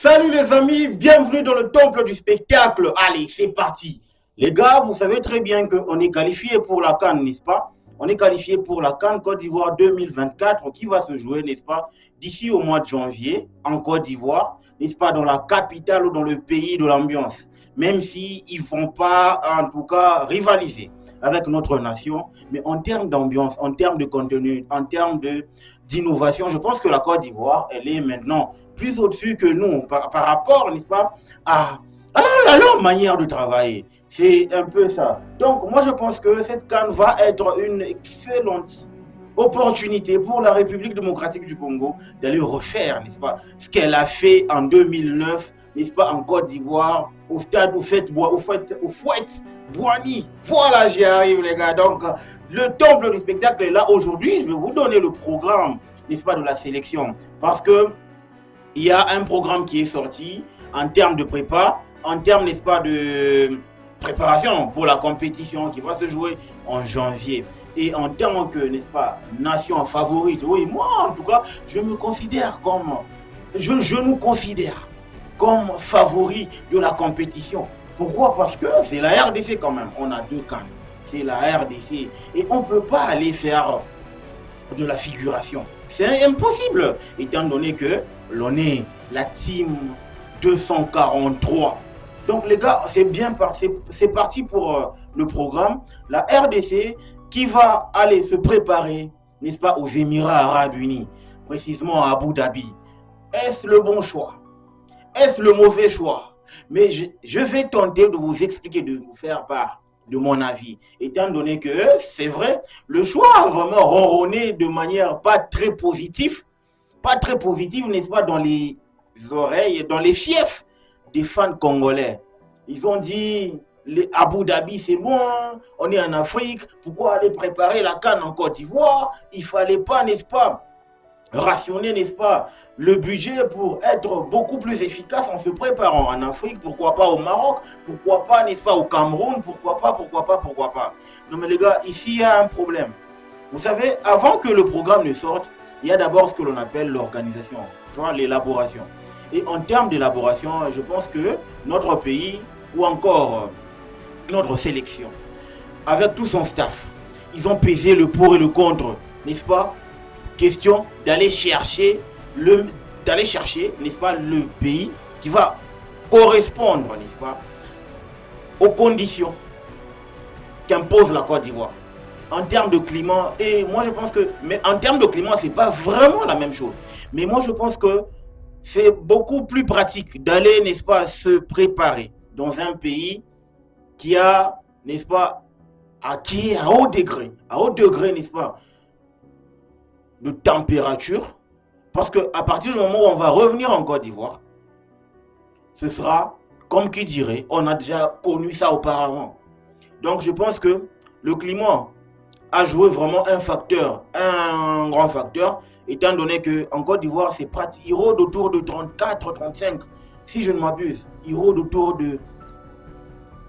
Salut les amis, bienvenue dans le temple du spectacle. Allez, c'est parti. Les gars, vous savez très bien qu'on est qualifié pour la CAN, n'est-ce pas? On est qualifié pour la CAN Côte d'Ivoire 2024 qui va se jouer, n'est-ce pas, d'ici au mois de janvier en Côte d'Ivoire, n'est-ce pas, dans la capitale ou dans le pays de l'ambiance. Même s'ils ne vont pas, en tout cas, rivaliser avec notre nation, mais en termes d'ambiance, en termes de contenu, en termes d'innovation, je pense que la Côte d'Ivoire, elle est maintenant plus au-dessus que nous par rapport, n'est-ce pas, à leur manière de travailler. C'est un peu ça. Donc, moi, je pense que cette CAN va être une excellente opportunité pour la République démocratique du Congo d'aller refaire, n'est-ce pas, ce qu'elle a fait en 2009, n'est-ce pas, en Côte d'Ivoire, au stade au Fouette Boigny. Voilà, j'y arrive, les gars. Donc, le temple du spectacle est là aujourd'hui. Je vais vous donner le programme, n'est-ce pas, de la sélection. Parce que il y a un programme qui est sorti en termes de prépa, en termes, n'est-ce pas, de préparation pour la compétition qui va se jouer en janvier. Et en tant que, n'est-ce pas, nation favorite, oui, moi, en tout cas, je nous considère comme favori de la compétition. Pourquoi? Parce que c'est la RDC quand même. On a deux cannes. C'est la RDC. Et on ne peut pas aller faire de la figuration. C'est impossible, étant donné que l'on est la team 243. Donc les gars, c'est parti pour le programme. La RDC qui va aller se préparer, n'est-ce pas, aux Émirats Arabes Unis, précisément à Abu Dhabi. Est-ce le bon choix? Est-ce le mauvais choix? Mais je vais tenter de vous expliquer, de vous faire part de mon avis, étant donné que c'est vrai, le choix a vraiment ronronné de manière pas très positive, n'est-ce pas, dans les oreilles, dans les fiefs des fans congolais. Ils ont dit, Abu Dhabi c'est loin, on est en Afrique, pourquoi aller préparer la CAN en Côte d'Ivoire? Il fallait pas, n'est-ce pas, rationner, n'est-ce pas, le budget pour être beaucoup plus efficace en se préparant en Afrique, pourquoi pas au Maroc, pourquoi pas, n'est-ce pas, au Cameroun, pourquoi pas. Non mais les gars, ici il y a un problème. Vous savez, avant que le programme ne sorte, il y a d'abord ce que l'on appelle l'organisation, genre l'élaboration. Et en termes d'élaboration, je pense que notre pays, ou encore notre sélection, avec tout son staff, ils ont pesé le pour et le contre, n'est-ce pas? Question d'aller chercher, n'est-ce pas, le pays qui va correspondre, n'est-ce pas, aux conditions qu'impose la Côte d'Ivoire. En termes de climat, et moi je pense que, mais en termes de climat, c'est pas vraiment la même chose. Mais moi je pense que c'est beaucoup plus pratique d'aller, n'est-ce pas, se préparer dans un pays qui a, n'est-ce pas, qui est à haut degré, n'est-ce pas, de température, parce que à partir du moment où on va revenir en Côte d'Ivoire, ce sera comme qui dirait, on a déjà connu ça auparavant. Donc je pense que le climat a joué vraiment un grand facteur, étant donné que en Côte d'Ivoire, c'est pratique, il rôde autour de 34, 35, si je ne m'abuse, il rôde autour de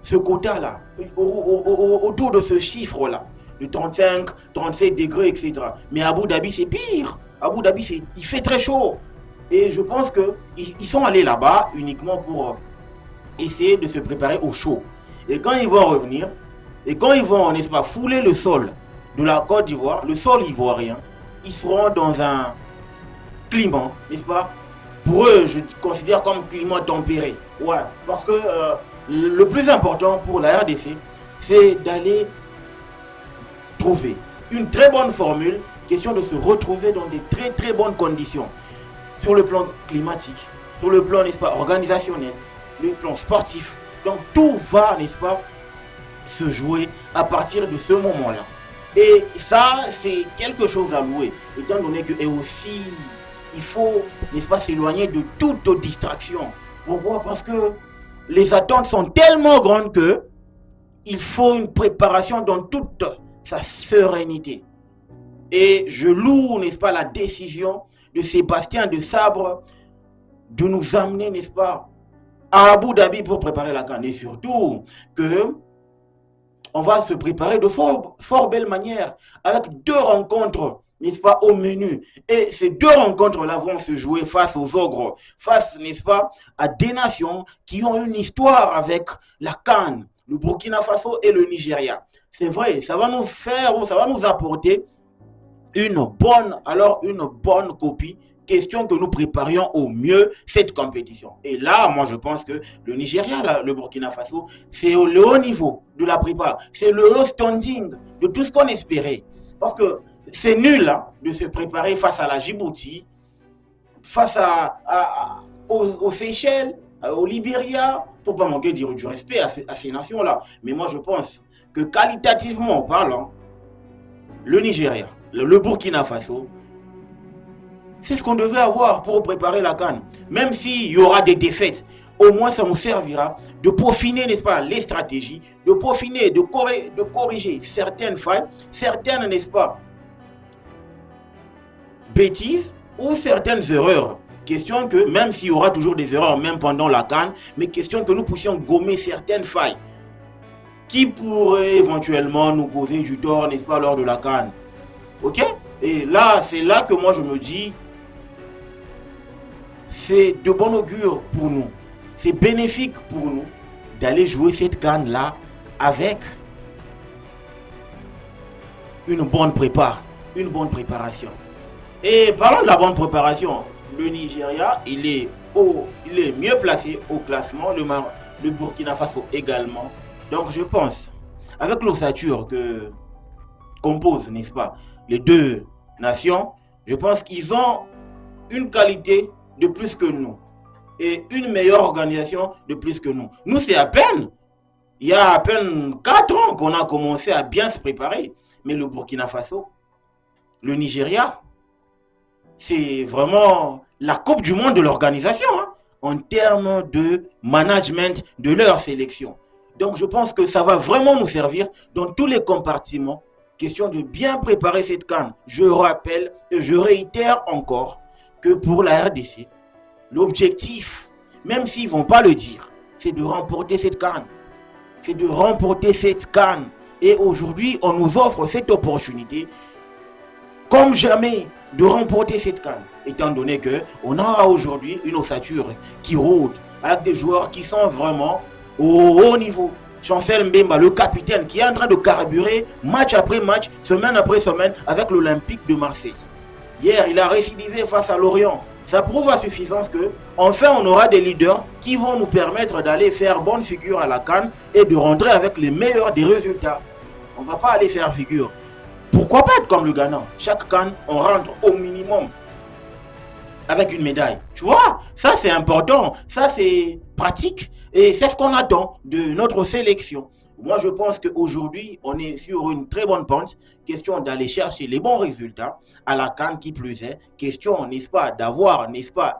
ce quota-là, autour de ce chiffre-là, de 35, 37 degrés, etc. Mais à Abu Dhabi, c'est pire. Abu Dhabi, il fait très chaud. Et je pense qu'ils sont allés là-bas uniquement pour essayer de se préparer au chaud. Et quand ils vont revenir, et quand ils vont, n'est-ce pas, fouler le sol de la Côte d'Ivoire, le sol ivoirien, ils seront dans un climat, n'est-ce pas, pour eux, je considère comme climat tempéré. Ouais, parce que le plus important pour la RDC, c'est d'aller trouver une très bonne formule, question de se retrouver dans des très très bonnes conditions, sur le plan climatique, sur le plan, n'est-ce pas, organisationnel, le plan sportif. Donc tout va, n'est-ce pas, se jouer à partir de ce moment-là. Et ça, c'est quelque chose à louer, étant donné que, et aussi, il faut, n'est-ce pas, s'éloigner de toute distraction. Pourquoi? Parce que les attentes sont tellement grandes que il faut une préparation dans toute sa sérénité. Et je loue, n'est-ce pas, la décision de Sébastien de Sabre de nous amener, n'est-ce pas, à Abu Dhabi pour préparer la CAN. Et surtout que on va se préparer de fort belle manière avec deux rencontres, n'est-ce pas, au menu. Et ces deux rencontres-là vont se jouer face aux ogres, face, n'est-ce pas, à des nations qui ont une histoire avec la CAN, le Burkina Faso et le Nigeria. C'est vrai, ça va nous faire, ça va nous apporter une bonne copie, question que nous préparions au mieux cette compétition. Et là, moi, je pense que le Nigeria, le Burkina Faso, c'est le haut niveau de la prépa. C'est le haut standing de tout ce qu'on espérait. Parce que c'est nul hein, de se préparer face à la Djibouti, face aux Seychelles, au Libéria, pour pas manquer du respect à ces nations-là. Mais moi, je pense que qualitativement parlant, le Nigeria, le Burkina Faso, c'est ce qu'on devait avoir pour préparer la CAN. Même s'il y aura des défaites, au moins ça nous servira de peaufiner, n'est-ce pas, les stratégies, de peaufiner, de corriger certaines failles, certaines, n'est-ce pas, bêtises ou certaines erreurs. Question que, même s'il y aura toujours des erreurs, même pendant la CAN, mais question que nous puissions gommer certaines failles qui pourraient éventuellement nous causer du tort, n'est-ce pas, lors de la CAN. Ok? Et là, c'est là que moi je me dis, c'est de bon augure pour nous. C'est bénéfique pour nous d'aller jouer cette CAN-là avec une bonne préparation. Et parlant de la bonne préparation, le Nigeria, il est mieux placé au classement, le Burkina Faso également. Donc je pense, avec l'ossature que composent, n'est-ce pas, les deux nations, je pense qu'ils ont une qualité de plus que nous et une meilleure organisation de plus que nous. Nous, c'est il y a à peine 4 ans qu'on a commencé à bien se préparer. Mais le Burkina Faso, le Nigeria, c'est vraiment la Coupe du Monde de l'organisation hein, en termes de management de leur sélection. Donc je pense que ça va vraiment nous servir dans tous les compartiments. Question de bien préparer cette CAN. Je rappelle et je réitère encore que pour la RDC, l'objectif, même s'ils ne vont pas le dire, c'est de remporter cette CAN. C'est de remporter cette CAN. Et aujourd'hui, on nous offre cette opportunité, comme jamais, de remporter cette CAN. Étant donné qu'on a aujourd'hui une ossature qui rôde, avec des joueurs qui sont vraiment au haut niveau. Chancel Mbemba, le capitaine, qui est en train de carburer match après match, semaine après semaine, avec l'Olympique de Marseille. Hier, il a récidivé face à Lorient. Ça prouve à suffisance que, enfin, on aura des leaders qui vont nous permettre d'aller faire bonne figure à la CAN et de rentrer avec les meilleurs des résultats. On ne va pas aller faire figure. Pourquoi pas être comme le Ghana? Chaque CAN, on rentre au minimum avec une médaille. Tu vois, ça c'est important, ça c'est pratique et c'est ce qu'on attend de notre sélection. Moi je pense qu'aujourd'hui on est sur une très bonne pente. Question d'aller chercher les bons résultats à la CAN qui plus est. Question, n'est-ce pas, d'avoir, n'est-ce pas,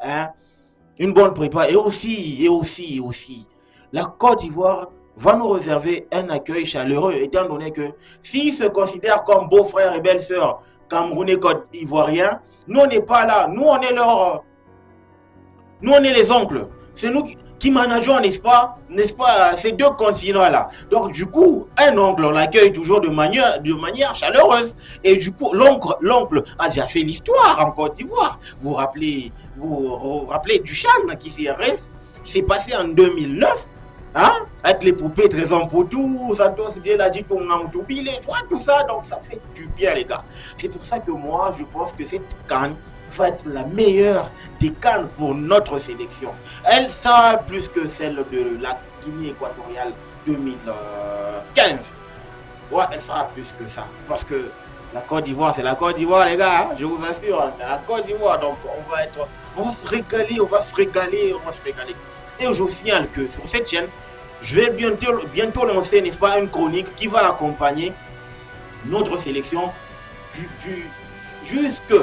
une bonne prépa et aussi la Côte d'Ivoire va nous réserver un accueil chaleureux étant donné que s'ils se considèrent comme beaux-frères et belles-sœurs camerounais côte ivoiriens, nous on n'est pas là, nous on est les oncles, c'est nous qui manageons, n'est-ce pas, ces deux continents-là. Donc du coup, un oncle, on l'accueille toujours de manière chaleureuse. Et du coup, l'oncle a déjà fait l'histoire en Côte d'Ivoire. Vous vous rappelez du Chan qui s'est passé en 2009, hein, avec les poupées Trésor Potou, Santos Djeladi Toubile, tu vois, tout ça, donc ça fait du bien les gars. C'est pour ça que moi, je pense que cette CAN va être la meilleure des CAN pour notre sélection. Elle sera plus que celle de la Guinée équatoriale 2015. Ouais, elle sera plus que ça. Parce que la Côte d'Ivoire, c'est la Côte d'Ivoire, les gars. Hein, je vous assure, c'est la Côte d'Ivoire. Donc, on va se régaler. Et je vous signale que sur cette chaîne, je vais bientôt lancer, n'est-ce pas, une chronique qui va accompagner notre sélection jusque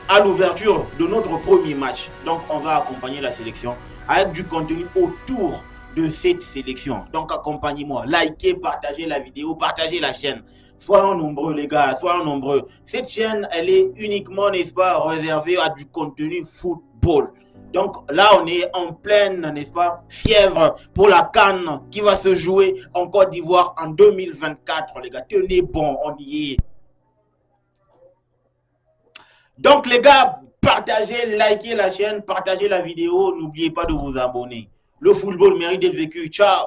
à l'ouverture de notre premier match. Donc on va accompagner la sélection avec du contenu autour de cette sélection. Donc accompagnez-moi, likez, partagez la vidéo, partagez la chaîne. Soyons nombreux les gars, soyons nombreux. Cette chaîne, elle est uniquement, n'est-ce pas, réservée à du contenu football. Donc là, on est en pleine, n'est-ce pas, fièvre pour la CAN qui va se jouer en Côte d'Ivoire en 2024. Les gars, tenez bon, on y est. Donc les gars, partagez, likez la chaîne, partagez la vidéo. N'oubliez pas de vous abonner. Le football mérite d'être vécu. Ciao.